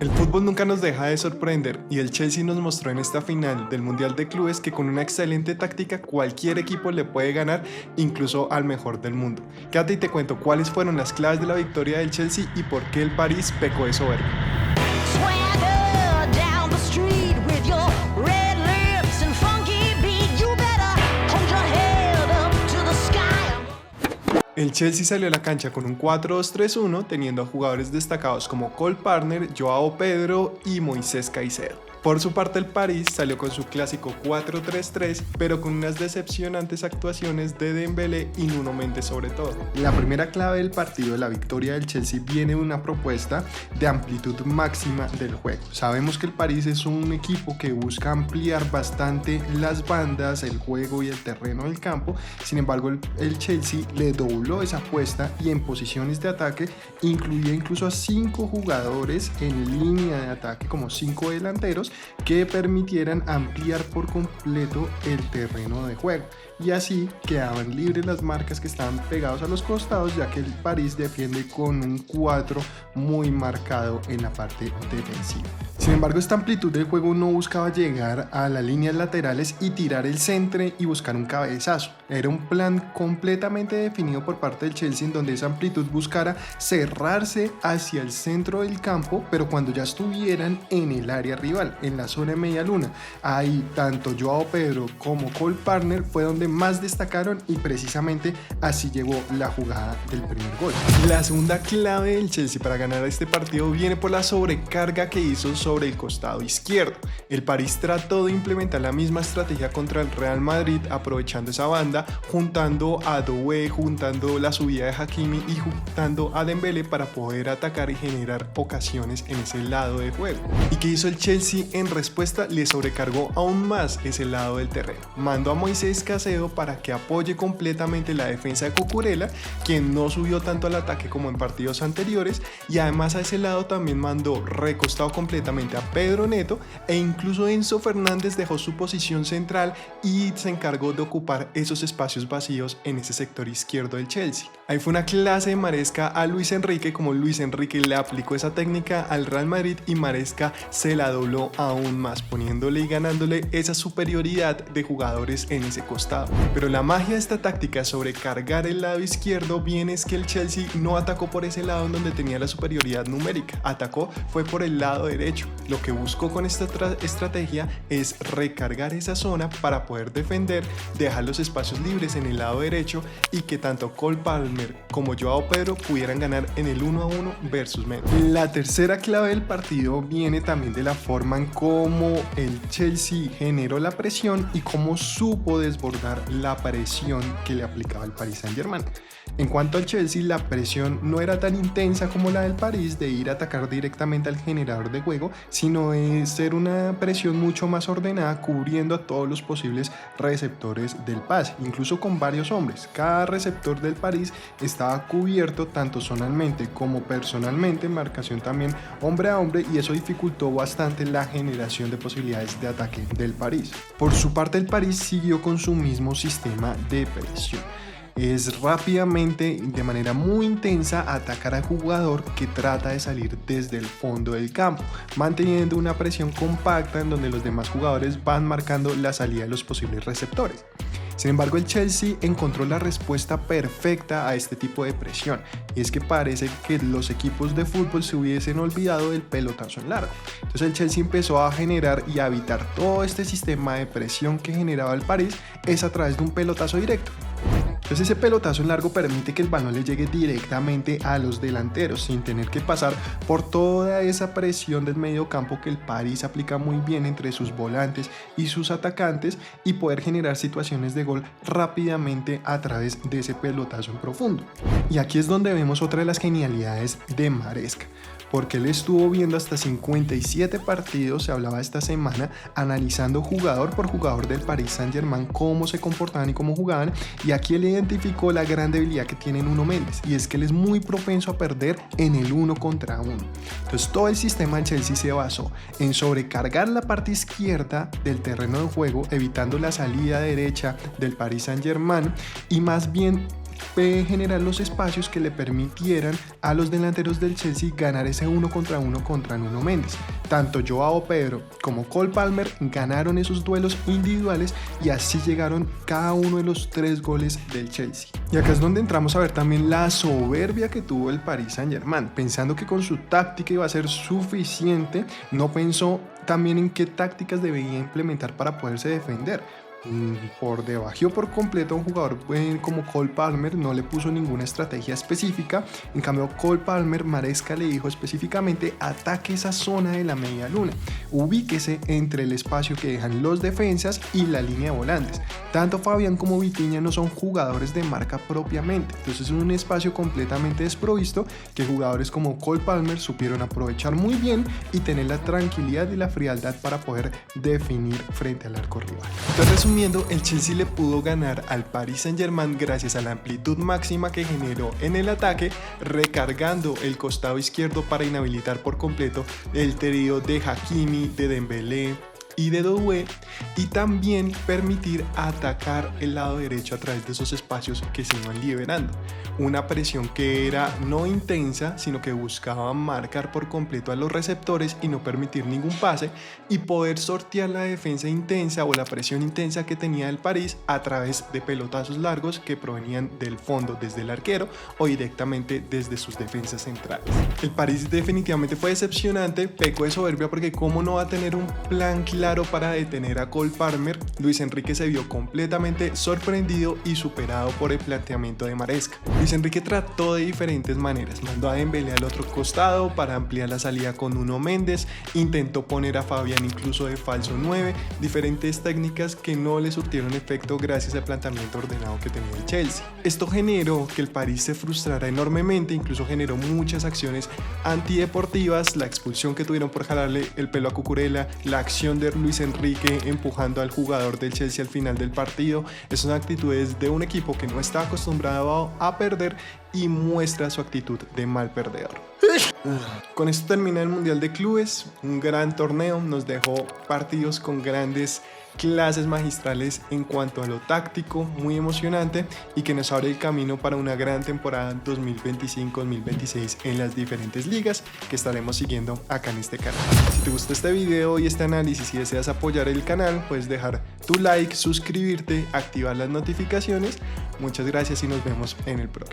El fútbol nunca nos deja de sorprender y el Chelsea nos mostró en esta final del Mundial de Clubes que con una excelente táctica cualquier equipo le puede ganar, incluso al mejor del mundo. Quédate y te cuento cuáles fueron las claves de la victoria del Chelsea y por qué el París pecó de soberbio. El Chelsea salió a la cancha con un 4-2-3-1, teniendo a jugadores destacados como Cole Palmer, Joao Pedro y Moisés Caicedo. Por su parte, el París salió con su clásico 4-3-3, pero con unas decepcionantes actuaciones de Dembélé y Nuno Mendes sobre todo. La primera clave del partido, la victoria del Chelsea, viene de una propuesta de amplitud máxima del juego. Sabemos que el París es un equipo que busca ampliar bastante las bandas, el juego y el terreno del campo. Sin embargo, el Chelsea le dobló esa apuesta y en posiciones de ataque incluía incluso a 5 jugadores en línea de ataque, como 5 delanteros, que permitieran ampliar por completo el terreno de juego, y así quedaban libres las marcas que estaban pegados a los costados, ya que el París defiende con un 4 muy marcado en la parte defensiva. Sin embargo, esta amplitud del juego no buscaba llegar a las líneas laterales y tirar el centre y buscar un cabezazo. Era un plan completamente definido por parte del Chelsea, en donde esa amplitud buscara cerrarse hacia el centro del campo, pero cuando ya estuvieran en el área rival, en la zona de media luna. Ahí tanto Joao Pedro como Cole Palmer fue donde más destacaron, y precisamente así llegó la jugada del primer gol. La segunda clave del Chelsea para ganar este partido viene por la sobrecarga que hizo sobre el costado izquierdo. El París trató de implementar la misma estrategia contra el Real Madrid, aprovechando esa banda, juntando a Doué, juntando la subida de Hakimi y juntando a Dembélé para poder atacar y generar ocasiones en ese lado de juego. ¿Y qué hizo el Chelsea en respuesta? Le sobrecargó aún más ese lado del terreno. Mandó a Moisés Caicedo para que apoye completamente la defensa de Cucurella, quien no subió tanto al ataque como en partidos anteriores, y además a ese lado también mandó recostado completamente a Pedro Neto, e incluso Enzo Fernández dejó su posición central y se encargó de ocupar esos espacios vacíos en ese sector izquierdo del Chelsea. Ahí fue una clase de Maresca a Luis Enrique, como Luis Enrique le aplicó esa técnica al Real Madrid y Maresca se la dobló aún más, poniéndole y ganándole esa superioridad de jugadores en ese costado. Pero la magia de esta táctica sobre cargar el lado izquierdo viene es que el Chelsea no atacó por ese lado en donde tenía la superioridad numérica, atacó fue por el lado derecho. Lo que buscó con esta estrategia es recargar esa zona para poder defender, dejar los espacios libres en el lado derecho y que tanto Cole Palmer como Joao Pedro pudieran ganar en el 1-1 versus menos. La tercera clave del partido viene también de la forma en cómo el Chelsea generó la presión y cómo supo desbordar la presión que le aplicaba el Paris Saint-Germain. En cuanto al Chelsea, la presión no era tan intensa como la del París de ir a atacar directamente al generador de juego, sino de ser una presión mucho más ordenada, cubriendo a todos los posibles receptores del pase, incluso con varios hombres. Cada receptor del París estaba cubierto tanto zonalmente como personalmente, en marcación también hombre a hombre, y eso dificultó bastante la generación de posibilidades de ataque del París. Por su parte, el París siguió con su mismo sistema de presión. Es rápidamente, de manera muy intensa, atacar al jugador que trata de salir desde el fondo del campo, manteniendo una presión compacta en donde los demás jugadores van marcando la salida de los posibles receptores. Sin embargo, el Chelsea encontró la respuesta perfecta a este tipo de presión, y es que parece que los equipos de fútbol se hubiesen olvidado del pelotazo en largo. Entonces el Chelsea empezó a generar y a evitar todo este sistema de presión que generaba el París es a través de un pelotazo directo. Entonces ese pelotazo en largo permite que el balón le llegue directamente a los delanteros sin tener que pasar por toda esa presión del medio campo que el París aplica muy bien entre sus volantes y sus atacantes, y poder generar situaciones de gol rápidamente a través de ese pelotazo en profundo. Y aquí es donde vemos otra de las genialidades de Maresca, porque él estuvo viendo hasta 57 partidos, se hablaba esta semana, analizando jugador por jugador del Paris Saint-Germain, cómo se comportaban y cómo jugaban, y aquí él identificó la gran debilidad que tiene Nuno Mendes, y es que él es muy propenso a perder en el 1 contra 1. Entonces todo el sistema de Chelsea se basó en sobrecargar la parte izquierda del terreno de juego, evitando la salida derecha del Paris Saint-Germain, y más bien generar los espacios que le permitieran a los delanteros del Chelsea ganar ese 1 contra Nuno Mendes. Tanto Joao Pedro como Cole Palmer ganaron esos duelos individuales y así llegaron cada uno de los 3 goles del Chelsea. Y acá es donde entramos a ver también la soberbia que tuvo el Paris Saint-Germain, pensando que con su táctica iba a ser suficiente, no pensó también en qué tácticas debía implementar para poderse defender. Por debajo por completo a un jugador como Cole Palmer, no le puso ninguna estrategia específica. En cambio Cole Palmer, Maresca le dijo específicamente: ataque esa zona de la media luna, ubíquese entre el espacio que dejan los defensas y la línea de volantes. Tanto Fabián como Vitinha no son jugadores de marca propiamente, entonces es un espacio completamente desprovisto que jugadores como Cole Palmer supieron aprovechar muy bien y tener la tranquilidad y la frialdad para poder definir frente al arco rival. Entonces, el Chelsea le pudo ganar al Paris Saint-Germain gracias a la amplitud máxima que generó en el ataque, recargando el costado izquierdo para inhabilitar por completo el trío de Hakimi, de Dembélé y de Doué, y también permitir atacar el lado derecho a través de esos espacios que se iban liberando. Una presión que era no intensa, sino que buscaba marcar por completo a los receptores y no permitir ningún pase, y poder sortear la defensa intensa o la presión intensa que tenía el París a través de pelotazos largos que provenían del fondo desde el arquero o directamente desde sus defensas centrales. El París definitivamente fue decepcionante, pecó de soberbia porque cómo no va a tener un plan claro para detener a Cole Palmer. Luis Enrique se vio completamente sorprendido y superado por el planteamiento de Maresca. Luis Enrique trató de diferentes maneras, mandó a Dembélé al otro costado para ampliar la salida con Nuno Mendes, intentó poner a Fabián incluso de falso 9, diferentes técnicas que no le surtieron efecto gracias al planteamiento ordenado que tenía el Chelsea. Esto generó que el París se frustrara enormemente, incluso generó muchas acciones antideportivas, la expulsión que tuvieron por jalarle el pelo a Cucurella, la acción de Luis Enrique empujando al jugador del Chelsea al final del partido. Son actitudes de un equipo que no está acostumbrado a perder y muestra su actitud de mal perdedor. Con esto termina el Mundial de Clubes, un gran torneo, nos dejó partidos con grandes clases magistrales en cuanto a lo táctico, muy emocionante, y que nos abre el camino para una gran temporada 2025-2026 en las diferentes ligas que estaremos siguiendo acá en este canal. Si te gustó este video y este análisis y deseas apoyar el canal, puedes dejar tu like, suscribirte, activar las notificaciones. Muchas gracias y nos vemos en el próximo.